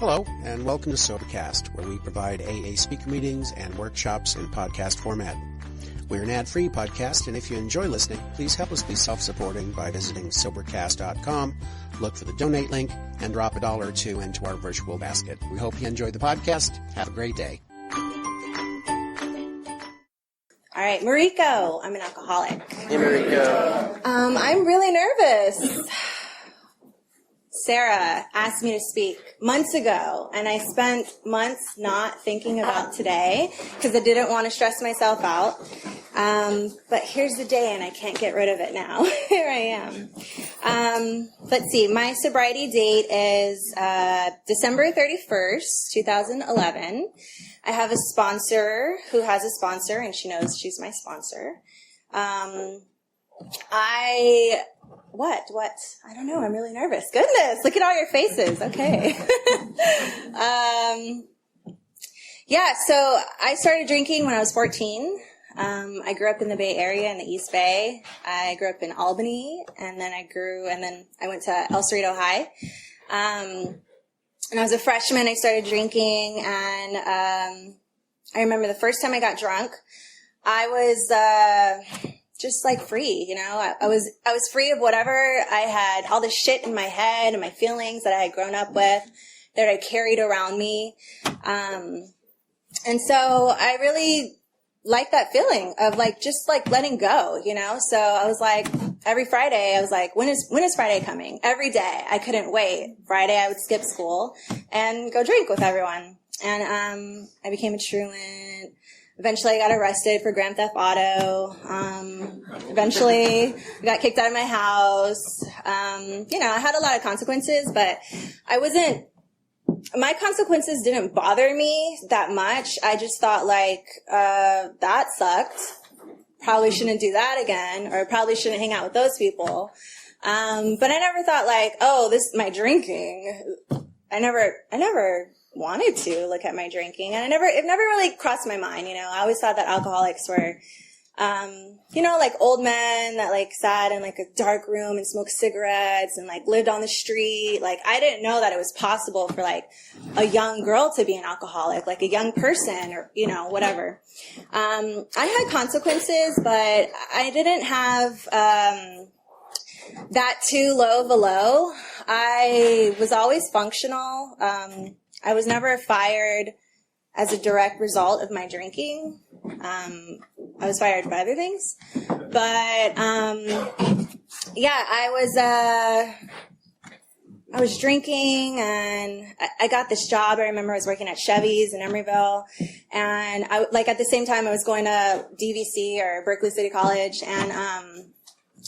Hello, and welcome to Sobercast, where we provide AA speaker meetings and workshops in podcast format. We're an ad-free podcast, and if you enjoy listening, please help us be self-supporting by visiting Sobercast.com, look for the donate link, and drop $1 or $2 into our virtual basket. We hope you enjoy the podcast. Have a great day. All right, Mariko. I'm an alcoholic. Hey, Mariko. I'm really nervous. Sarah asked me to speak months ago, and I spent months not thinking about today because I didn't want to stress myself out. But here's the day, and I can't get rid of it now. Here I am. Let's see. My sobriety date is December 31st, 2011. I have a sponsor who has a sponsor, and she knows she's my sponsor. What? I don't know. I'm really nervous. Goodness, look at all your faces. Okay. Yeah, so I started drinking when I was 14. I grew up in the Bay Area in the East Bay. I grew up in Albany, and then I went to El Cerrito High. And I was a freshman, I started drinking, and I remember the first time I got drunk, I was just like free, you know. I was free of whatever I had, all the shit in my head and my feelings that I had grown up with, that I carried around me. And so I really liked that feeling of like just like letting go, you know. So I was like, every Friday I was like, when is Friday coming? Every day. I couldn't wait. Friday I would skip school and go drink with everyone. And I became a truant. Eventually, I got arrested for grand theft auto. Eventually, I got kicked out of my house. You know, I had a lot of consequences, but my consequences didn't bother me that much. I just thought, like, that sucked. Probably shouldn't do that again, or probably shouldn't hang out with those people. But I never thought, like, oh, my drinking. I never wanted to look at my drinking, and it never really crossed my mind, you know. I always thought that alcoholics were, you know, like old men that like sat in like a dark room and smoked cigarettes and like lived on the street. Like, I didn't know that it was possible for like a young girl to be an alcoholic, like a young person, or, you know, whatever. I had consequences, but I didn't have, that too low of a low. I was always functional. I was never fired as a direct result of my drinking. I was fired for other things. But, yeah, I was drinking, and I got this job. I remember I was working at Chevy's in Emeryville. And at the same time I was going to DVC, or Berkeley City College. And,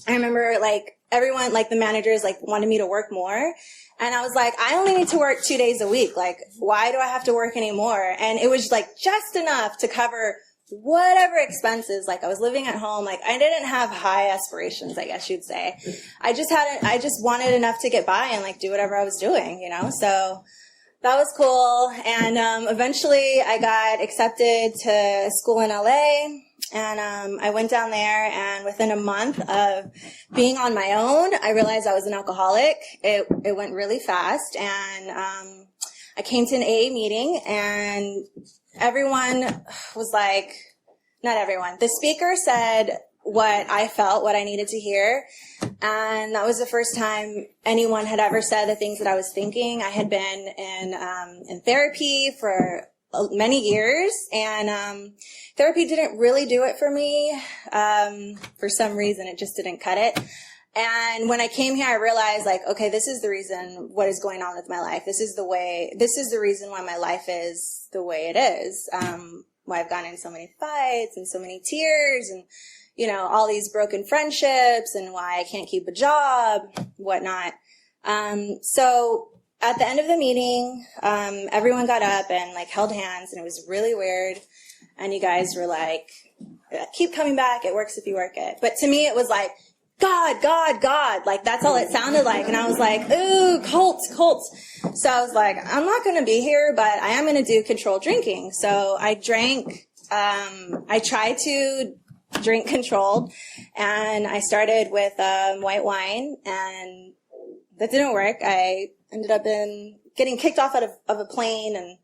I remember like everyone, like the managers, like wanted me to work more. And I was like, I only need to work 2 days a week. Like, why do I have to work anymore? And it was like just enough to cover whatever expenses. Like, I was living at home. Like, I didn't have high aspirations, I guess you'd say. I just wanted enough to get by and like do whatever I was doing, you know? So that was cool. And, eventually I got accepted to school in LA. And I went down there, and within a month of being on my own, I realized I was an alcoholic. It went really fast, and I came to an AA meeting, and everyone was like, not everyone, the speaker said what I felt, what I needed to hear, and that was the first time anyone had ever said the things that I was thinking. I had been in therapy for many years, and therapy didn't really do it for me. For some reason, it just didn't cut it. And when I came here, I realized, like, okay, this is the reason what is going on with my life. This is the reason why my life is the way it is. Why I've gotten in so many fights and so many tears, and, you know, all these broken friendships, and why I can't keep a job, whatnot. So at the end of the meeting, everyone got up and like held hands, and it was really weird. And you guys were like, keep coming back. It works if you work it. But to me, it was like, God, God, God. Like, that's all it sounded like. And I was like, ooh, cults. So I was like, I'm not going to be here, but I am going to do controlled drinking. So I drank, I tried to drink controlled, and I started with white wine, and that didn't work. I ended up in getting kicked off of a plane and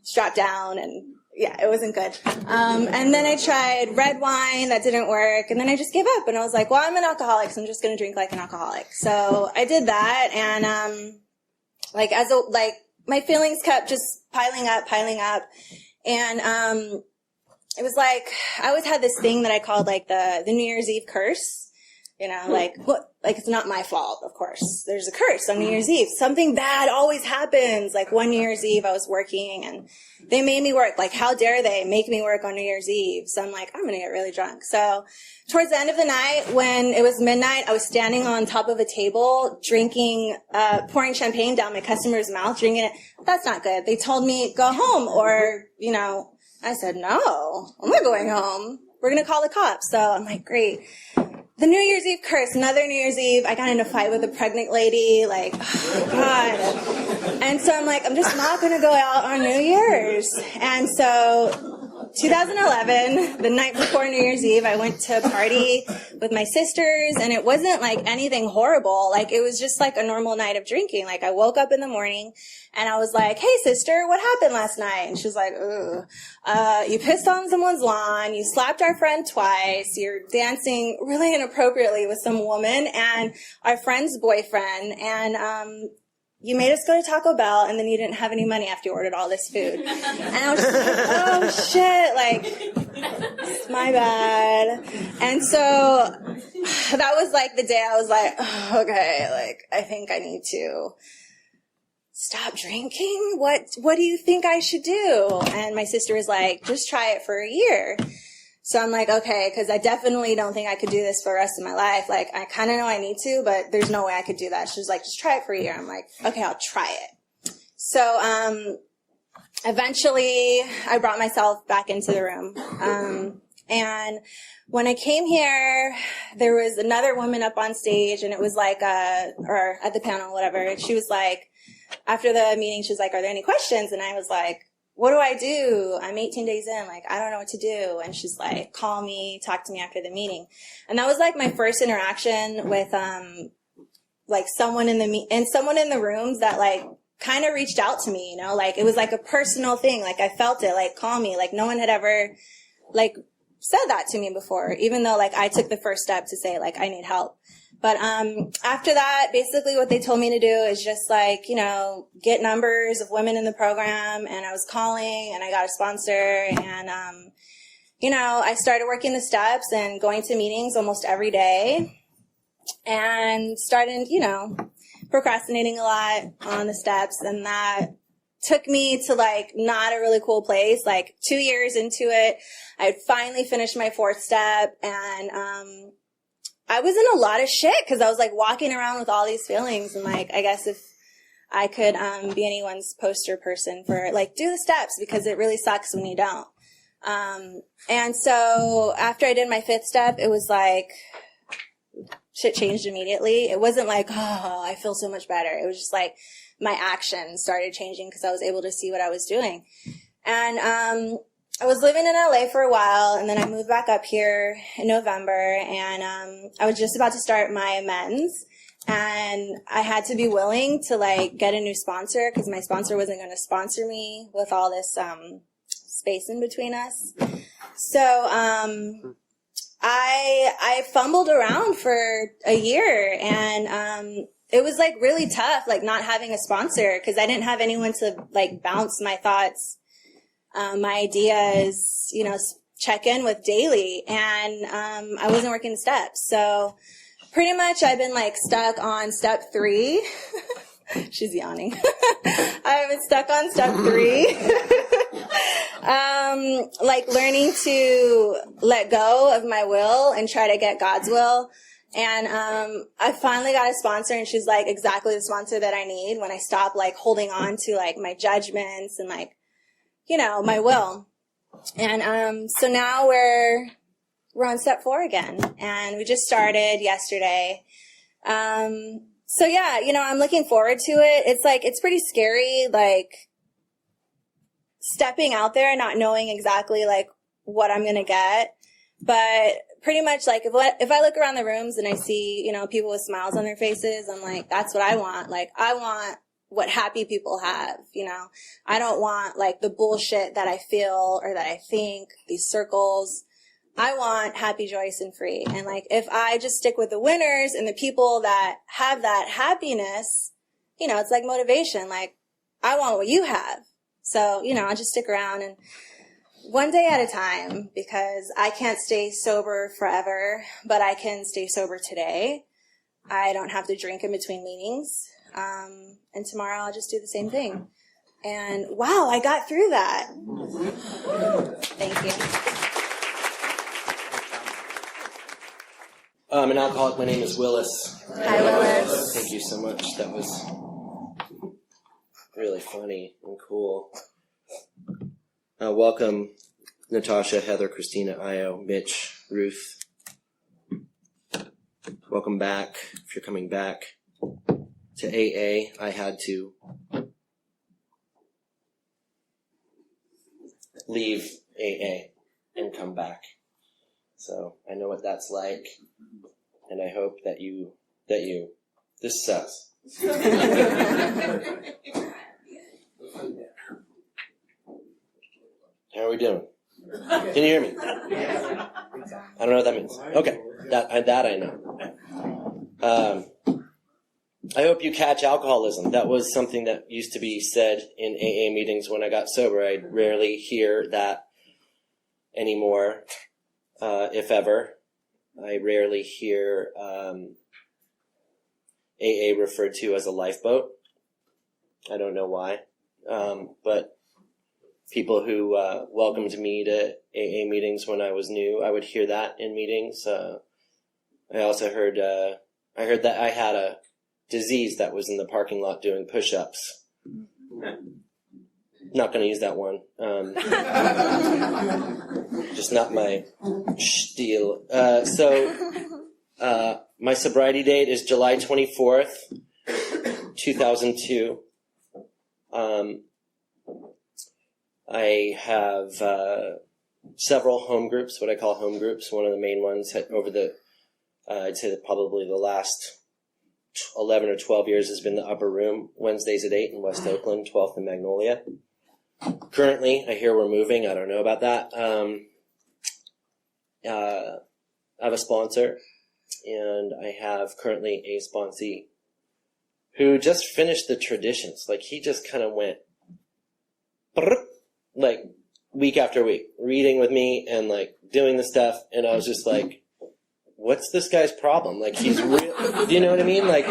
strapped down, and yeah, it wasn't good. And then I tried red wine, that didn't work, and then I just gave up, and I was like, well, I'm an alcoholic, so I'm just going to drink like an alcoholic. So I did that, and my feelings kept just piling up, and it was like I always had this thing that I called like the New Year's Eve curse. Like it's not my fault, of course. There's a curse on New Year's Eve. Something bad always happens. Like one New Year's Eve I was working and they made me work. Like, how dare they make me work on New Year's Eve? So I'm like, I'm going to get really drunk. So towards the end of the night, when it was midnight, I was standing on top of a table drinking, pouring champagne down my customer's mouth, drinking it. That's not good. They told me, go home, or, I said, no, I'm not going home. We're going to call the cops. So I'm like, great. The New Year's Eve curse, another New Year's Eve, I got in a fight with a pregnant lady, like, oh my God. And so I'm like, I'm just not going to go out on New Year's. And so 2011, the night before New Year's Eve, I went to a party with my sisters, and it wasn't like anything horrible. Like, it was just like a normal night of drinking. Like, I woke up in the morning and I was like, hey sister, what happened last night? And she was like, you pissed on someone's lawn, you slapped our friend twice, you're dancing really inappropriately with some woman and our friend's boyfriend, and you made us go to Taco Bell, and then you didn't have any money after you ordered all this food. And I was just like, oh shit, like, it's my bad. And so that was like the day I was like, oh, okay, like, I think I need to stop drinking. What do you think I should do? And my sister was like, just try it for a year. So I'm like, okay, because I definitely don't think I could do this for the rest of my life. Like, I kind of know I need to, but there's no way I could do that. She's like, just try it for a year. I'm like, okay, I'll try it. So eventually I brought myself back into the room. And when I came here, there was another woman up on stage, and it was like, or at the panel, whatever. And she was like, after the meeting, she was like, are there any questions? And I was like, what do I do? I'm 18 days in. Like, I don't know what to do. And she's like, call me, talk to me after the meeting. And that was like my first interaction with, like someone in the rooms that like kind of reached out to me, like it was like a personal thing. Like I felt it, like call me, like no one had ever like said that to me before, even though like I took the first step to say like, I need help. But after that, basically what they told me to do is just like, get numbers of women in the program. And I was calling, and I got a sponsor, and, I started working the steps and going to meetings almost every day, and started, procrastinating a lot on the steps. And that took me to like not a really cool place. Like 2 years into it, I had finally finished my fourth step, and I was in a lot of shit because I was like walking around with all these feelings, and like, I guess if I could be anyone's poster person for like, do the steps, because it really sucks when you don't. And so after I did my fifth step, it was like shit changed immediately. It wasn't like, oh, I feel so much better. It was just like my actions started changing because I was able to see what I was doing. And I was living in LA for a while, and then I moved back up here in November, and I was just about to start my amends, and I had to be willing to like get a new sponsor because my sponsor wasn't going to sponsor me with all this space in between us. So I fumbled around for a year, and it was like really tough, like not having a sponsor, because I didn't have anyone to like bounce my thoughts, my ideas, check in with daily, and I wasn't working the steps. So pretty much I've been like stuck on step 3. She's yawning. I've been stuck on step 3. Like learning to let go of my will and try to get God's will. And I finally got a sponsor, and she's like exactly the sponsor that I need when I stop like holding on to like my judgments and like, my will. And so now we're on step 4 again, and we just started yesterday. So yeah, I'm looking forward to it. It's like, it's pretty scary, like stepping out there and not knowing exactly like what I'm going to get. But pretty much like if I look around the rooms and I see, people with smiles on their faces, I'm like, that's what I want. Like, I want what happy people have, you know. I don't want like the bullshit that I feel or that I think, these circles. I want happy, joyous, and free. And like, if I just stick with the winners and the people that have that happiness, you know, it's like motivation. Like, I want what you have. So, you know, I'll just stick around and one day at a time, because I can't stay sober forever, but I can stay sober today. I don't have to drink in between meetings. And tomorrow I'll just do the same thing. And wow, I got through that. Thank you. I'm an alcoholic. My name is Willis. Hi, Willis. Thank you so much. That was really funny and cool. Welcome, Natasha, Heather, Christina, Io, Mitch, Ruth. Welcome back. If you're coming back to AA, I had to leave AA and come back. So I know what that's like, and I hope that you, this sucks. How are we doing? Can you hear me? I don't know what that means. Okay, that I know. I hope you catch alcoholism. That was something that used to be said in AA meetings when I got sober. I rarely hear that anymore, if ever. I rarely hear AA referred to as a lifeboat. I don't know why, but people who welcomed me to AA meetings when I was new, I would hear that in meetings. I also heard that I had a disease that was in the parking lot doing push-ups. Not going to use that one. Just not my spiel. My sobriety date is July 24th, 2002. I have several home groups, what I call home groups. One of the main ones over the, I'd say that probably the last 11 or 12 years has been the Upper Room, Wednesdays at 8 in West Oakland, 12th and Magnolia. Currently, I hear we're moving. I don't know about that. I have a sponsor, and I have currently a sponsee who just finished the traditions. Like, he just kind of went, like, week after week, reading with me and, like, doing the stuff, and I was just like, what's this guy's problem? Like, he's real, do you know what I mean? Like,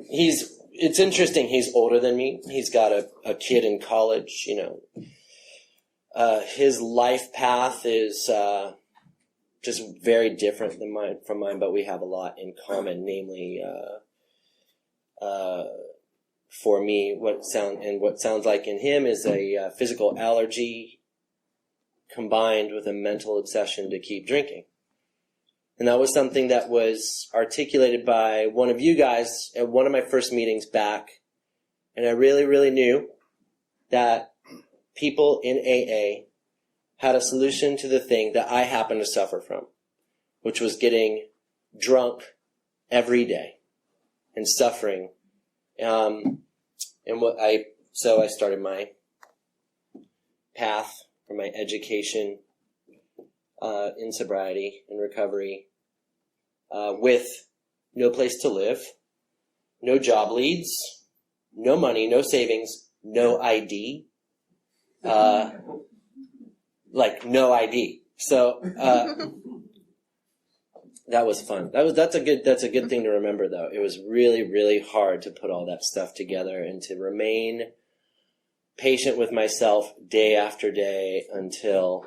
it's interesting, he's older than me. He's got a kid in college, you know. His life path is just very different from mine, but we have a lot in common, namely, for me, what sounds like in him is a physical allergy combined with a mental obsession to keep drinking. And that was something that was articulated by one of you guys at one of my first meetings back. And I really, really knew that people in AA had a solution to the thing that I happen to suffer from, which was getting drunk every day and suffering. So I started my path for my education in sobriety and recovery with no place to live, no job leads, no money, no savings, no ID, like no ID. So that was fun. That's a good thing to remember, though. It was really, really hard to put all that stuff together and to remain patient with myself day after day until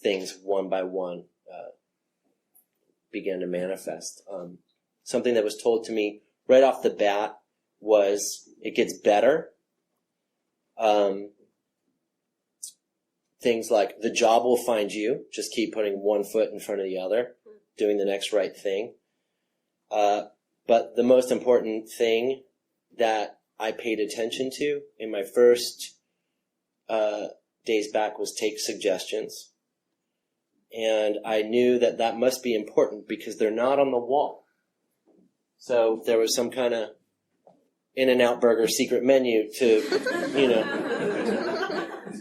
things one by one began to manifest. Something that was told to me right off the bat was, it gets better. Things like, the job will find you. Just keep putting one foot in front of the other, doing the next right thing. But the most important thing that I paid attention to in my first days back was take suggestions. And I knew that must be important because they're not on the wall. So there was some kind of In-N-Out Burger secret menu to,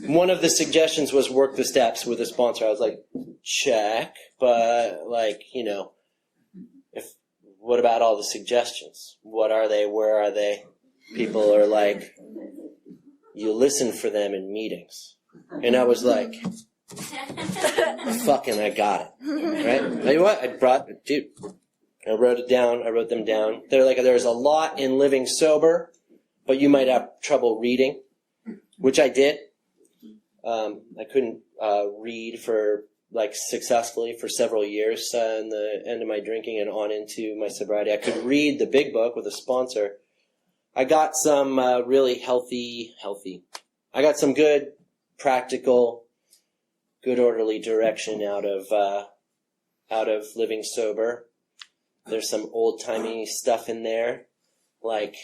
one of the suggestions was work the steps with a sponsor. I was like, check, but what about all the suggestions? What are they? Where are they? People are like, you listen for them in meetings. And I was like, fucking, I got it. Right? Tell you what, I wrote it down. I wrote them down. They're like, there's a lot in living sober, but you might have trouble reading, which I did. I couldn't read successfully for several years in the end of my drinking and on into my sobriety. I could read the big book with a sponsor. I got some really healthy. I got some good, practical, good orderly direction out of living sober. There's some old-timey stuff in there, like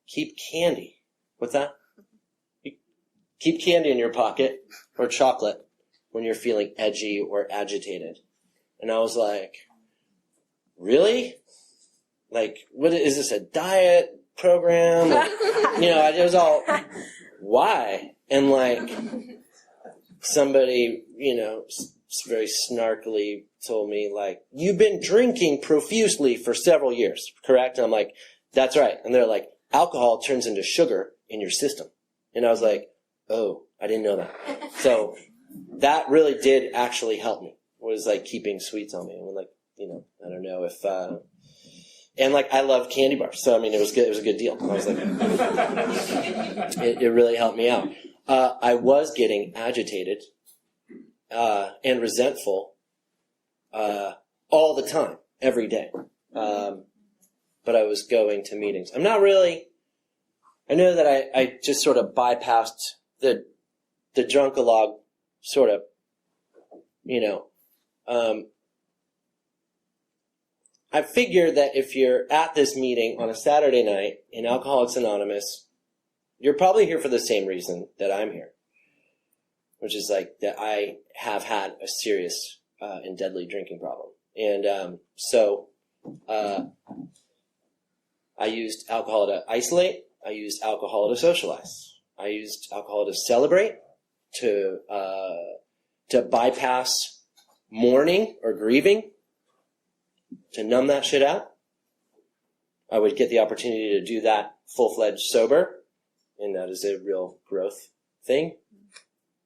keep candy. What's that? Keep candy in your pocket or chocolate when you're feeling edgy or agitated. And I was like, really? Like, what is this, a diet program? It was all, why? And like, somebody, very snarkily told me, like, you've been drinking profusely for several years, correct? And I'm like, that's right. And they're like, alcohol turns into sugar in your system. And I was like, oh, I didn't know that. So that really did actually help me, was like keeping sweets on me. And like, I don't know if, and like I love candy bars. So, I mean, it was good. It was a good deal. I was like, it really helped me out. I was getting agitated, and resentful, all the time, every day. But I was going to meetings. I know that I just sort of bypassed the drunkalog sort of, I figure that if you're at this meeting on a Saturday night in Alcoholics Anonymous, you're probably here for the same reason that I'm here, which is like that I have had a serious and deadly drinking problem. And so I used alcohol to isolate. I used alcohol to socialize. I used alcohol to celebrate, to bypass mourning or grieving, to numb that shit out. I would get the opportunity to do that full-fledged sober, and that is a real growth thing.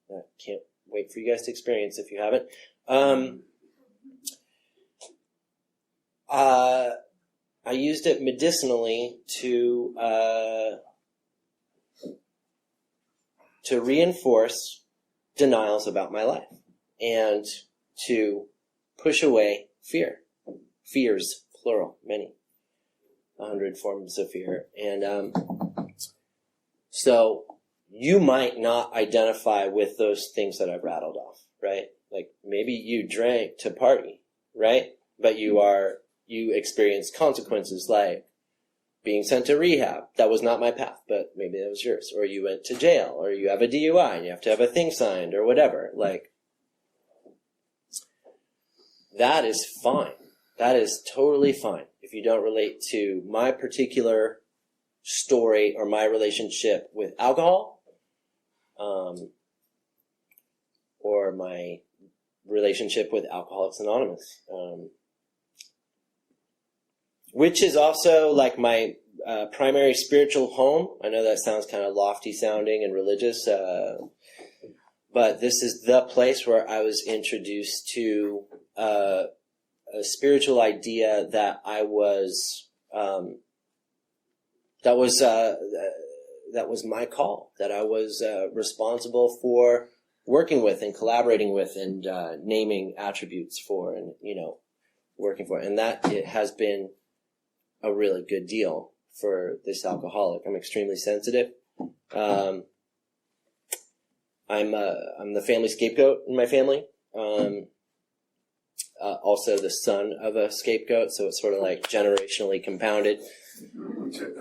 I can't wait for you guys to experience if you haven't. I used it medicinally to reinforce denials about my life and to push away fear. Fears, plural, many. 100 forms of fear. And so you might not identify with those things that I've rattled off, right? Like maybe you drank to party, right? But you experienced consequences like being sent to rehab. That was not my path, but maybe that was yours. Or you went to jail, or you have a DUI and you have to have a thing signed or whatever. Like, that is fine. That is totally fine if you don't relate to my particular story or my relationship with alcohol, or my relationship with Alcoholics Anonymous, which is also like my primary spiritual home. I know that sounds kind of lofty sounding and religious, but this is the place where I was introduced to a spiritual idea that that was my call, that I was responsible for working with and collaborating with and naming attributes for and, working for. And that it has been a really good deal for this alcoholic. I'm extremely sensitive. I'm the family scapegoat in my family. Also the son of a scapegoat, so it's sort of like generationally compounded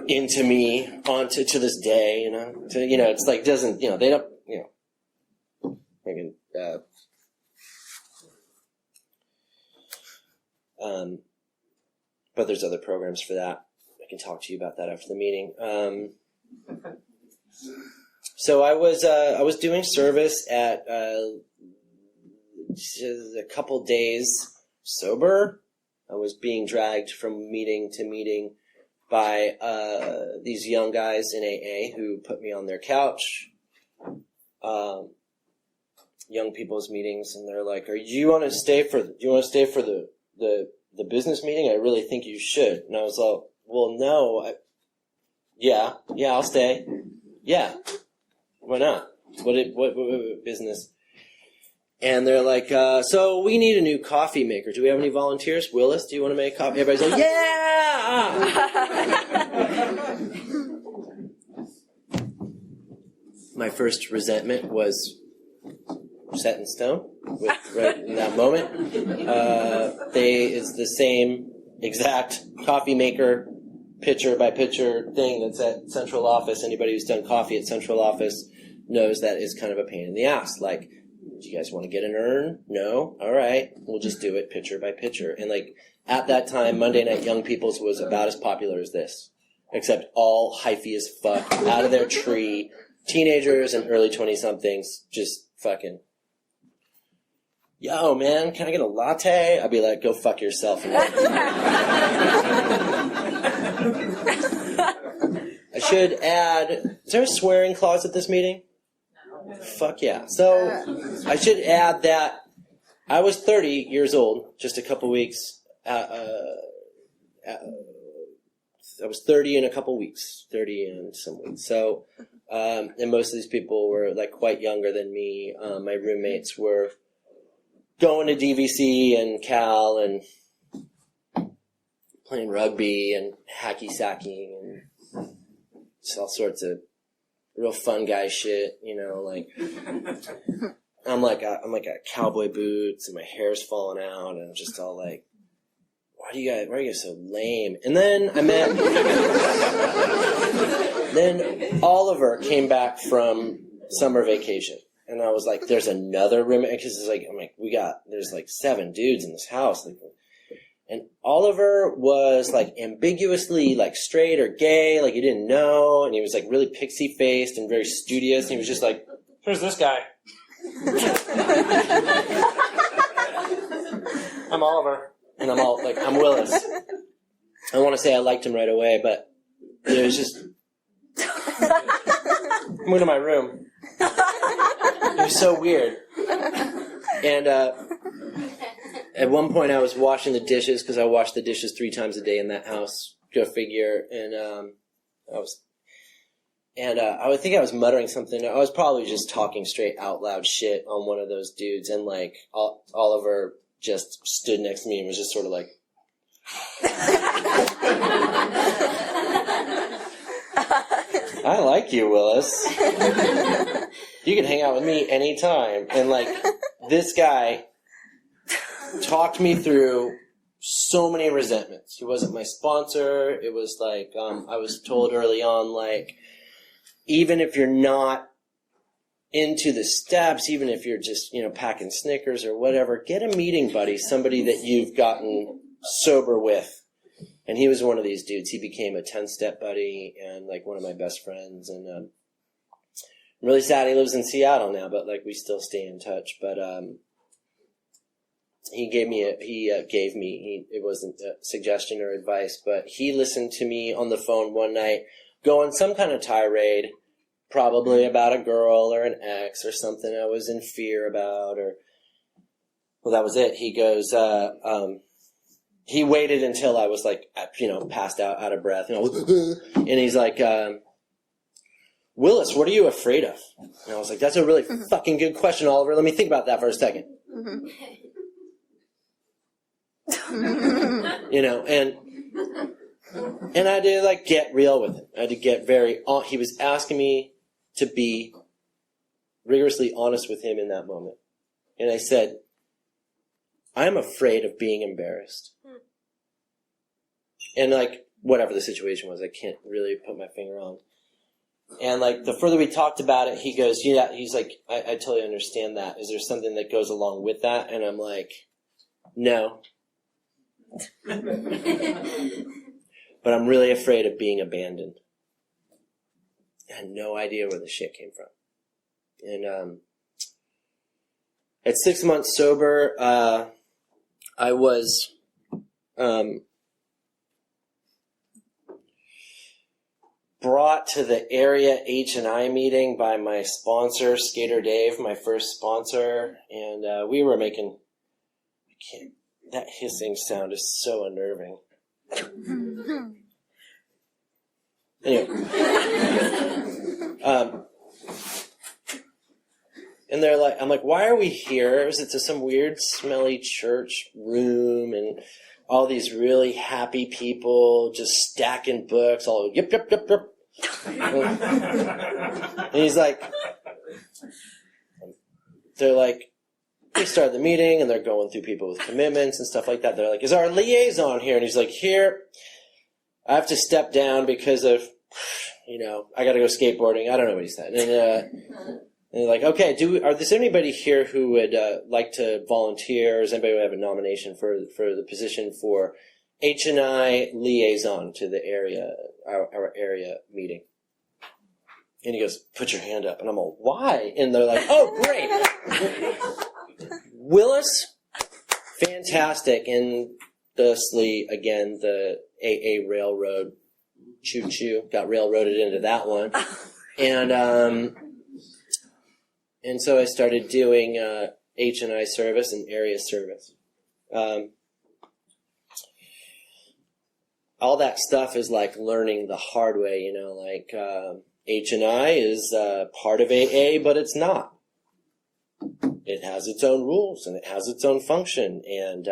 into me to this day, it's like doesn't, they don't, but there's other programs for that. I can talk to you about that after the meeting. So I was doing service at a couple days sober. I was being dragged from meeting to meeting by these young guys in AA who put me on their couch. Young people's meetings, and they're like, do you want to stay for the business meeting? I really think you should. And I was like, well, no. Yeah, I'll stay. Yeah. Why not? What business? And they're like, so we need a new coffee maker. Do we have any volunteers? Willis, do you want to make coffee? Everybody's like, yeah! My first resentment was set in stone right in that moment. It's the same exact coffee maker, pitcher by pitcher thing that's at central office. Anybody who's done coffee at central office knows that is kind of a pain in the ass. Like, do you guys want to get an urn? No? All right. We'll just do it pitcher by pitcher. And like at that time, Monday Night Young People's was about as popular as this, except all hyphy as fuck, out of their tree, teenagers and early 20-somethings, just fucking, yo, man, can I get a latte? I'd be like, go fuck yourself. I should add, is there a swearing clause at this meeting? No. Fuck yeah. So I should add that I was 30 years old just a couple weeks. I was 30 in a couple weeks, 30 in some weeks. So, and most of these people were like quite younger than me. My roommates were going to DVC and Cal and playing rugby and hacky-sacking and just all sorts of real fun guy shit, you know, like I'm like a cowboy boots and my hair's falling out and I'm just all like, why are you guys so lame? And then I met then Oliver came back from summer vacation. And I was like, there's another room, because it's like, there's like 7 dudes in this house. And Oliver was like ambiguously like straight or gay, like you didn't know. And he was like really pixie faced and very studious. And he was just like, here's this guy. I'm Oliver. And I'm all like, I'm Willis. I want to say I liked him right away, but it was just, I'm going to my room. It was so weird. And at one point I was washing the dishes, because I wash the dishes 3 times a day in that house. Go figure. And I think I was muttering something. I was probably just talking straight out loud shit on one of those dudes. And like Oliver just stood next to me and was just sort of like, I like you, Willis. You can hang out with me anytime. And like, this guy talked me through so many resentments. He wasn't my sponsor. It was like, I was told early on, like, even if you're not into the steps, even if you're just, packing Snickers or whatever, get a meeting buddy, somebody that you've gotten sober with. And he was one of these dudes. He became a 10-step buddy and like one of my best friends. And I'm really sad he lives in Seattle now, but like we still stay in touch. But it wasn't a suggestion or advice, but he listened to me on the phone one night go on some kind of tirade, probably about a girl or an ex or something I was in fear about, well, that was it. He goes, he waited until I was like, passed out of breath, and he's like, Willis, what are you afraid of? And I was like, that's a really fucking good question, Oliver. Let me think about that for a second. Mm-hmm. And I had to like get real with him. I had to get he was asking me to be rigorously honest with him in that moment. And I said, I'm afraid of being embarrassed. And like, whatever the situation was, I can't really put my finger on. And like, the further we talked about it, he goes, yeah, he's like, I totally understand that. Is there something that goes along with that? And I'm like, no. But I'm really afraid of being abandoned. I had no idea where the shit came from. And at 6 months sober, I was brought to the area H&I meeting by my sponsor, Skater Dave, my first sponsor, and we were making, that hissing sound is so unnerving. Anyway. And they're like, I'm like, why are we here? Is it to some weird, smelly church room and all these really happy people just stacking books, all yip, yip, yip, yip. And he's like, they're like, they started the meeting and they're going through people with commitments and stuff like that. They're like, is our liaison here? And he's like, here, I have to step down because of, I got to go skateboarding. I don't know what he said. And they're like, okay, is anybody here who would like to volunteer? Or does anybody have a nomination for the position for H&I liaison to the area, our area meeting? And he goes, put your hand up. And I'm like, why? And they're like, oh, great. Willis, fantastic. And thusly, again, the AA Railroad, choo-choo, got railroaded into that one. And so I started doing H&I service and area service. All that stuff is like learning the hard way, like H&I is part of AA, but it's not. It has its own rules and it has its own function. And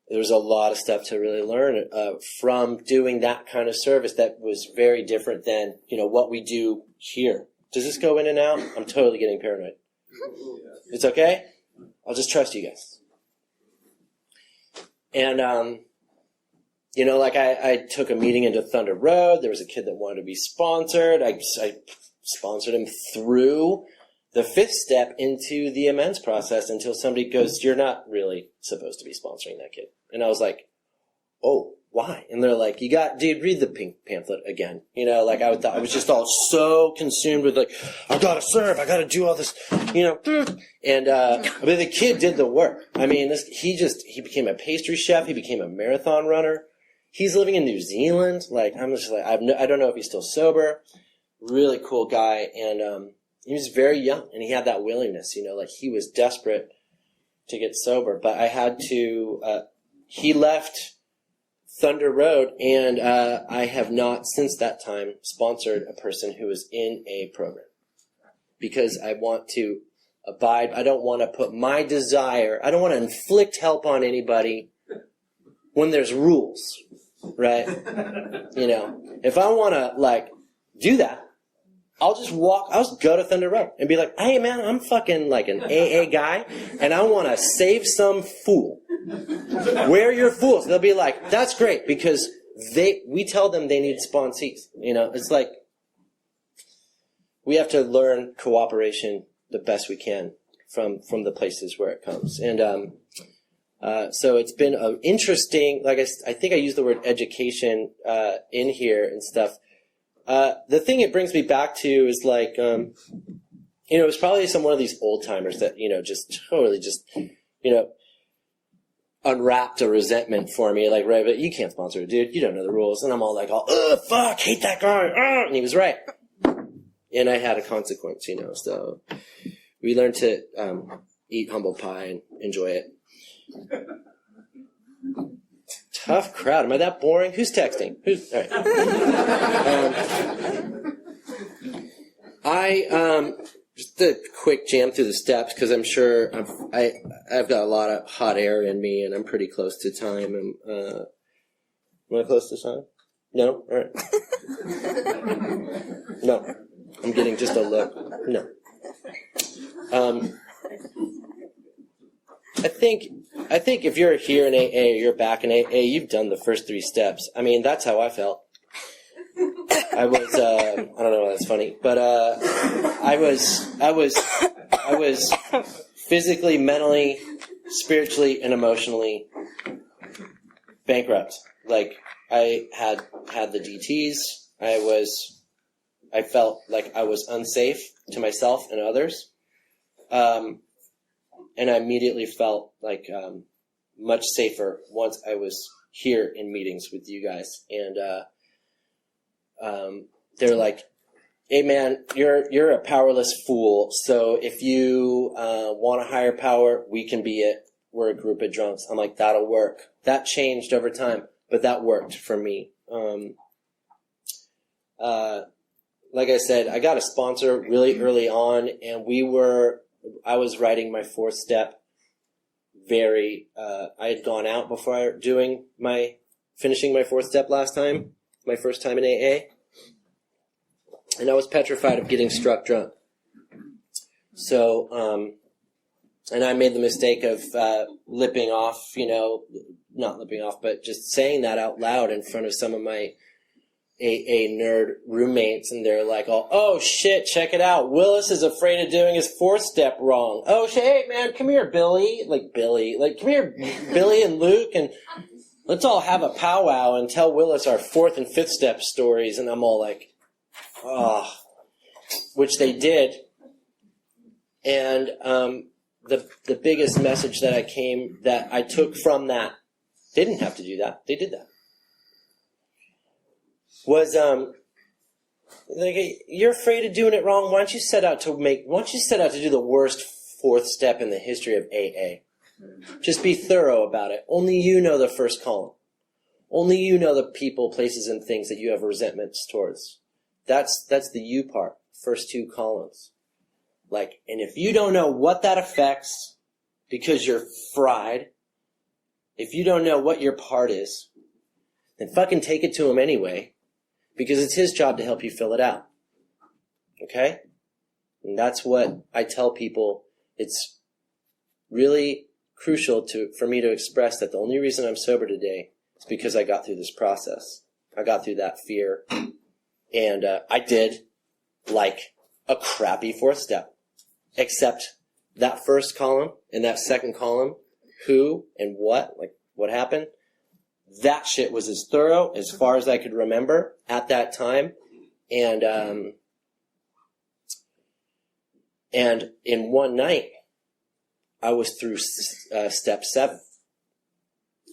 there's a lot of stuff to really learn from doing that kind of service that was very different than, what we do here. Does this go in and out? I'm totally getting paranoid. It's okay? I'll just trust you guys. And, I took a meeting into Thunder Road. There was a kid that wanted to be sponsored. I sponsored him through the fifth step into the amends process until somebody goes, you're not really supposed to be sponsoring that kid. And I was like, oh, why? And they're like, dude, read the pink pamphlet again. I was just all so consumed with I gotta serve, I gotta do all this, And, but the kid did the work. I mean, he became a pastry chef, he became a marathon runner. He's living in New Zealand. I'm just I don't know if he's still sober. Really cool guy. And, he was very young and he had that willingness, he was desperate to get sober. But I had to, he left Thunder Road, and I have not, since that time, sponsored a person who is in a program. Because I want to abide, I don't want to put my desire, I don't want to inflict help on anybody when there's rules, right? If I want to, do that, I'll just go to Thunder Road and be like, hey man, I'm fucking an AA guy, and I want to save some fool. We're your fools. They'll be like, that's great, because we tell them they need sponsees. It's like we have to learn cooperation the best we can from the places where it comes. And so it's been an interesting, I think I used the word education in here and stuff. The thing it brings me back to is it was probably one of these old timers that, just totally unwrapped a resentment for me, right, but you can't sponsor a dude, you don't know the rules. And I'm all oh, fuck, hate that guy, and he was right. And I had a consequence, so we learned to eat humble pie and enjoy it. Tough crowd. Am I that boring? Who's texting? All right. Just a quick jam through the steps, because I'm sure I've got a lot of hot air in me, and I'm pretty close to time. Am I close to time? No? All right. No. I'm getting just a look. No. I think if you're here in AA or you're back in AA, you've done the first 3 steps. I mean, that's how I felt. I was, I don't know why that's funny, but, I was physically, mentally, spiritually, and emotionally bankrupt. Like, I had the DTs. I felt like I was unsafe to myself and others. And I immediately felt like much safer once I was here in meetings with you guys. And they're like, hey man, you're a powerless fool. So if you want a higher power, we can be it. We're a group of drunks. I'm like, that'll work. That changed over time, but that worked for me. Like I said, I got a sponsor really early on, and I was writing my fourth step I had gone out before finishing my fourth step last time, my first time in AA. And I was petrified of getting struck drunk. So, and I made the mistake of lipping off, not lipping off, but just saying that out loud in front of some of my AA nerd roommates, and they're like, oh shit, check it out. Willis is afraid of doing his fourth step wrong. Oh shit, hey man, come here, Billy. Like, come here, Billy and Luke, and let's all have a powwow and tell Willis our fourth and fifth step stories. And I'm all like, oh, which they did. And the biggest message that I took from that, they didn't have to do that, they did that, was like, you're afraid of doing it wrong. Why don't you set out to do the worst fourth step in the history of AA? Just be thorough about it. Only you know the first column. Only you know the people, places, and things that you have resentments towards. That's the you part. First two columns. Like, and if you don't know what that affects because you're fried, if you don't know what your part is, then fucking take it to him anyway, because it's his job to help you fill it out. Okay? And that's what I tell people. It's really crucial for me to express that the only reason I'm sober today is because I got through this process. I got through that fear. And I did like a crappy fourth step. Except that first column and that second column, who and what, like what happened, that shit was as thorough as far as I could remember at that time. And in one night, I was through step 7.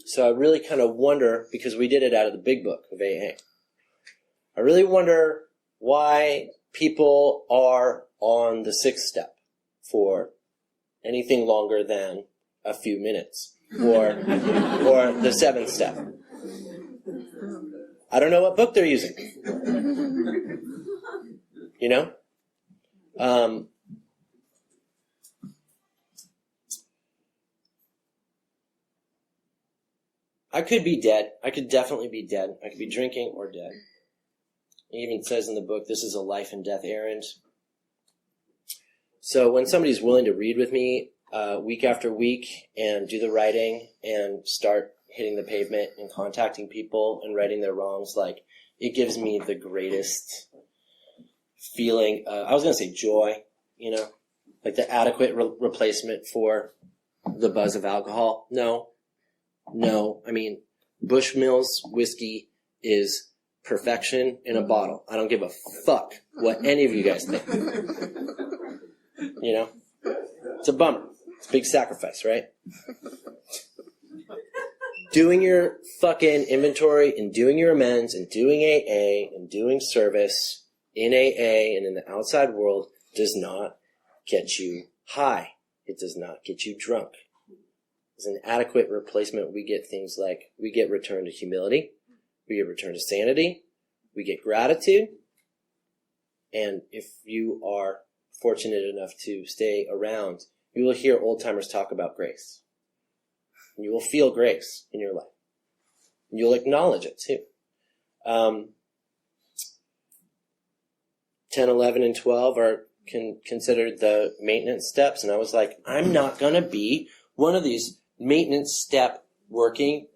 So I really kind of wonder, because we did it out of the big book of AA, I really wonder why people are on the 6th step for anything longer than a few minutes, or the 7th step. I don't know what book they're using. I could be dead. I could definitely be dead. I could be drinking or dead. It even says in the book, this is a life and death errand. So when somebody's willing to read with me week after week and do the writing and start hitting the pavement and contacting people and righting their wrongs, like, it gives me the greatest feeling. I was going to say joy, like the adequate replacement for the buzz of alcohol. No. I mean, Bushmills whiskey is perfection in a bottle. I don't give a fuck what any of you guys think. It's a bummer. It's a big sacrifice, right? Doing your fucking inventory and doing your amends and doing AA and doing service in AA and in the outside world does not get you high. It does not get you drunk. As an adequate replacement, we get things like, we get return to humility, we get return to sanity, we get gratitude, and if you are fortunate enough to stay around, you will hear old-timers talk about grace. And you will feel grace in your life. And you'll acknowledge it, too. 10, 11, and 12 are considered the maintenance steps, and I was like, I'm not going to be one of these maintenance step working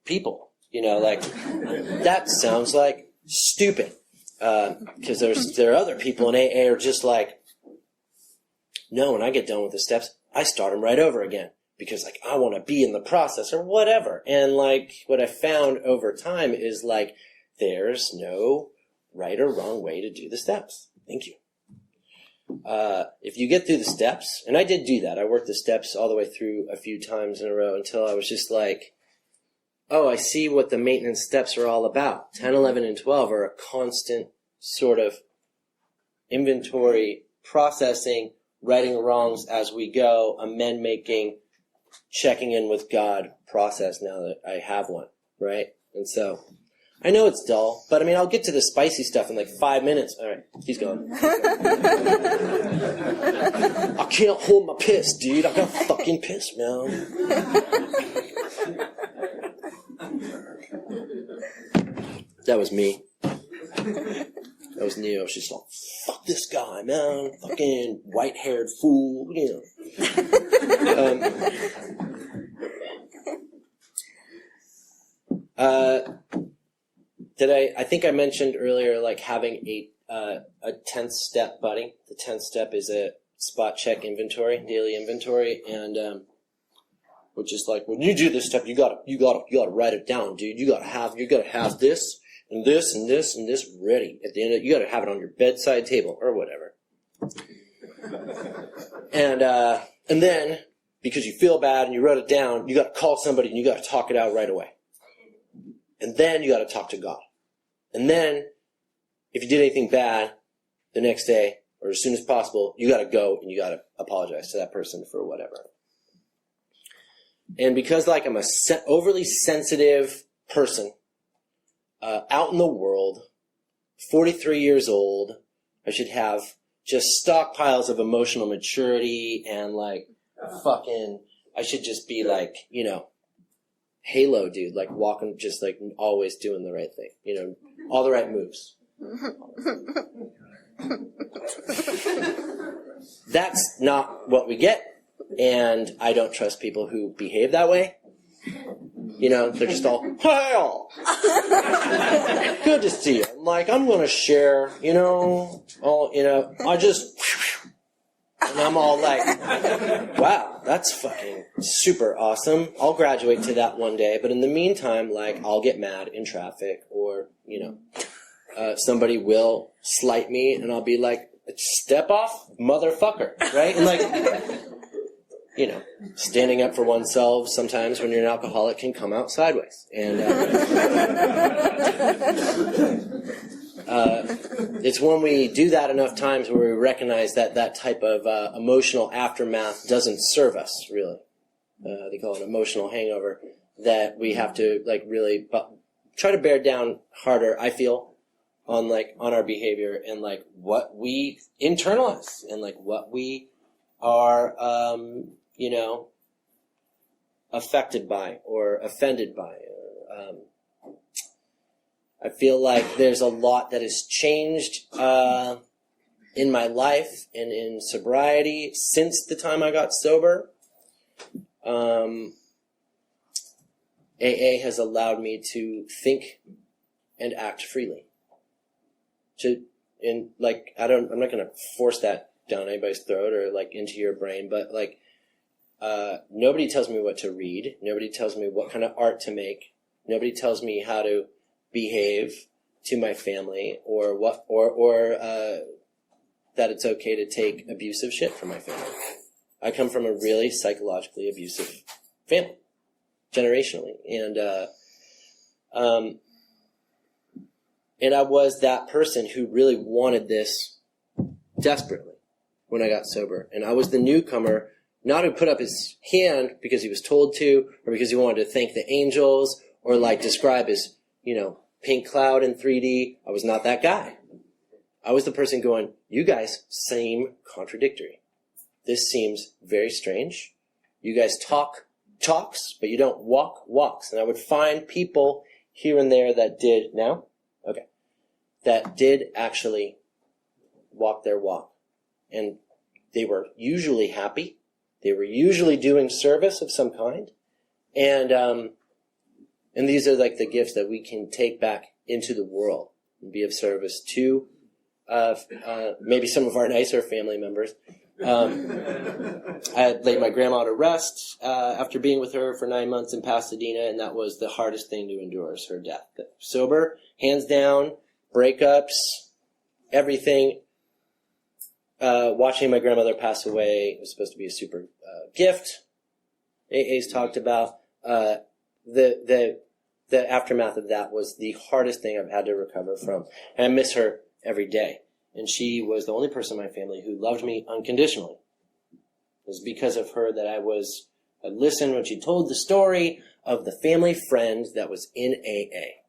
people. That sounds like stupid. Because there are other people in AA are just like, no, when I get done with the steps, I start them right over again. because like I want to be in the process or whatever. And like what I found over time is like there's no right or wrong way to do the steps. Thank you. If you get through the steps, and I did do that, I worked the steps all the way through a few times in a row until I was just like, oh, I see what the maintenance steps are all about. 10, 11, and 12 are a constant sort of inventory, processing, righting wrongs as we go, amend making, checking in with God process now that I have one, right? And so I know it's dull, but I mean, I'll get to the spicy stuff in like 5 minutes. All right, he's gone. I can't hold my piss, dude. I got fucking piss, man. That was me. That was Neo. She's like, fuck this guy, man. Fucking white-haired fool, you know. Today, I think I mentioned earlier, like having a 10th step buddy. The 10th step is a spot check inventory, daily inventory, and which is like when you do this step, you gotta write it down, dude. You gotta have this and this and this and this ready at the end. You gotta have it on your bedside table or whatever. And then because you feel bad and you wrote it down, you gotta call somebody and you gotta talk it out right away. And then you got to talk to God. And then, if you did anything bad the next day, or as soon as possible, you got to go and you got to apologize to that person for whatever. And because, like, I'm a overly sensitive person, out in the world, 43 years old, I should have just stockpiles of emotional maturity and, like, I should just be, like, you know, Halo dude, like walking, just like always doing the right thing, you know, all the right moves. That's not what we get, and I don't trust people who behave that way. You know, they're just all, hey, good to see you. Like, I'm going to share, you know, and I'm all like, wow, that's fucking super awesome. I'll graduate to that one day. But in the meantime, like, I'll get mad in traffic or, you know, somebody will slight me and I'll be like, step off, motherfucker, right? And like, you know, standing up for oneself sometimes when you're an alcoholic can come out sideways. And it's when we do that enough times where we recognize that that type of emotional aftermath doesn't serve us, really. They call it emotional hangover, that we have to, like, really try to bear down harder, I feel, on our behavior and, like, what we internalize and, like, what we are, you know, affected by or offended by. I feel like there's a lot that has changed in my life and in sobriety since the time I got sober. AA has allowed me to think and act freely. I'm not going to force that down anybody's throat or like into your brain, but like nobody tells me what to read. Nobody tells me what kind of art to make. Nobody tells me how to behave to my family or that it's okay to take abusive shit from my family. I come from a really psychologically abusive family, generationally, and I was that person who really wanted this desperately when I got sober, and I was the newcomer, not who put up his hand because he was told to, or because he wanted to thank the angels, or like describe his, you know, pink cloud in 3D. I was not that guy. I was the person going, you guys seem contradictory. This seems very strange. You guys talk talks, but you don't walk walks. And I would find people here and there that did, that did actually walk their walk. And they were usually happy. They were usually doing service of some kind. And these are like the gifts that we can take back into the world and be of service to maybe some of our nicer family members, I laid my grandma to rest after being with her for 9 months in Pasadena, and that was the hardest thing to endure, is her death. Sober, hands down, breakups, everything. Watching my grandmother pass away was supposed to be a super gift. AA's talked about. The aftermath of that was the hardest thing I've had to recover from. And I miss her every day. And she was the only person in my family who loved me unconditionally. It was because of her that I listened when she told the story of the family friend that was in AA.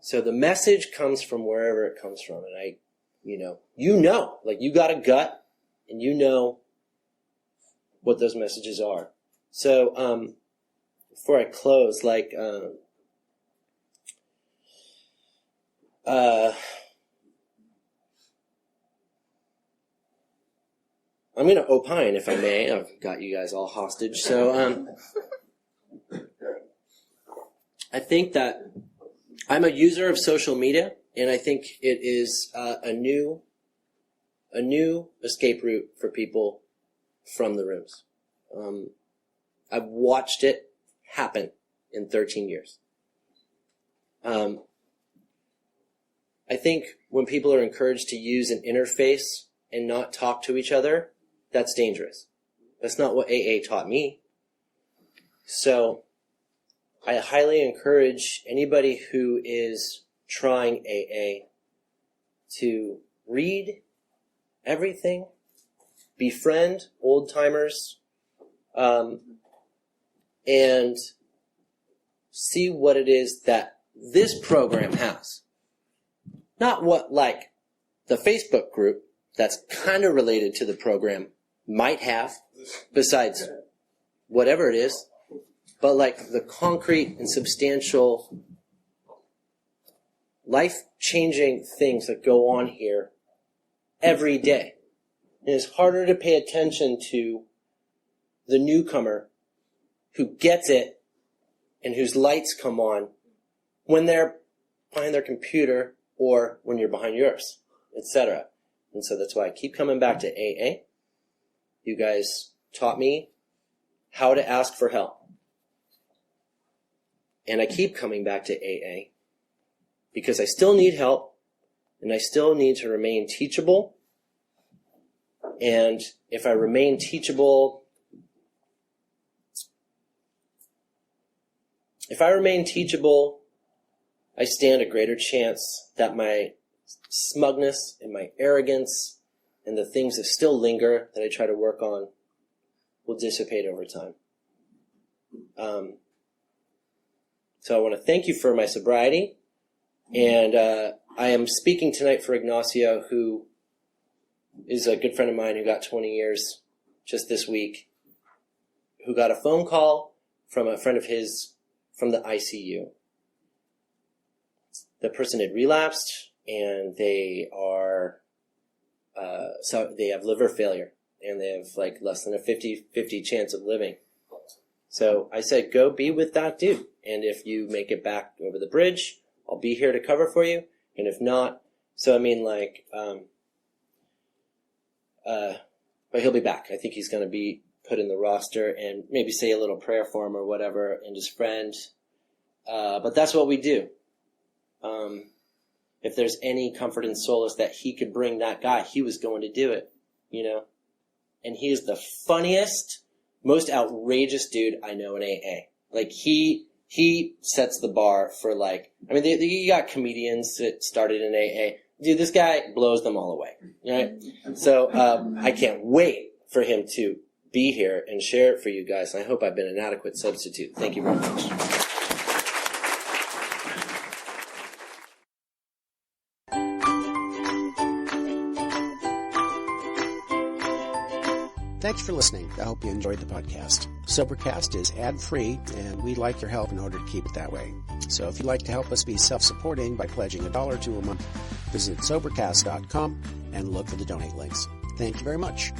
So the message comes from wherever it comes from. And like you got a gut and you know what those messages are. So, before I close, I'm going to opine, if I may. I've got you guys all hostage. So, I think that I'm a user of social media, and I think it is a new escape route for people from the rooms. I've watched it happen in 13 years. I think when people are encouraged to use an interface and not talk to each other, that's dangerous. That's not what AA taught me. So I highly encourage anybody who is trying AA to read everything, befriend old-timers, and see what it is that this program has. Not what, the Facebook group that's kind of related to the program might have, besides whatever it is, but the concrete and substantial life-changing things that go on here every day. And it's harder to pay attention to the newcomer who gets it and whose lights come on when they're behind their computer or when you're behind yours, etc. And so that's why I keep coming back to AA. You guys taught me how to ask for help. And I keep coming back to AA because I still need help and I still need to remain teachable. And if I remain teachable, I stand a greater chance that my smugness and my arrogance and the things that still linger that I try to work on will dissipate over time. So I want to thank you for my sobriety. And I am speaking tonight for Ignacio, who is a good friend of mine who got 20 years just this week, who got a phone call from a friend of his from the ICU. The person had relapsed, and they are so they have liver failure, and they have less than a 50-50 chance of living. So I said, go be with that dude, and if you make it back over the bridge, I'll be here to cover for you, and if not, so I mean but he'll be back. I think he's going to be put in the roster and maybe say a little prayer for him or whatever, and his friend. But that's what we do. If there's any comfort and solace that he could bring that guy, he was going to do it, And he is the funniest, most outrageous dude I know in AA. He sets the bar for you got comedians that started in AA. Dude, this guy blows them all away, right? So I can't wait for him to be here and share it for you guys. And I hope I've been an adequate substitute. Thank you very much. Thanks for listening. I hope you enjoyed the podcast. Sobercast is ad-free, and we'd like your help in order to keep it that way. So if you'd like to help us be self-supporting by pledging $1 or $2 a month, visit Sobercast.com and look for the donate links. Thank you very much.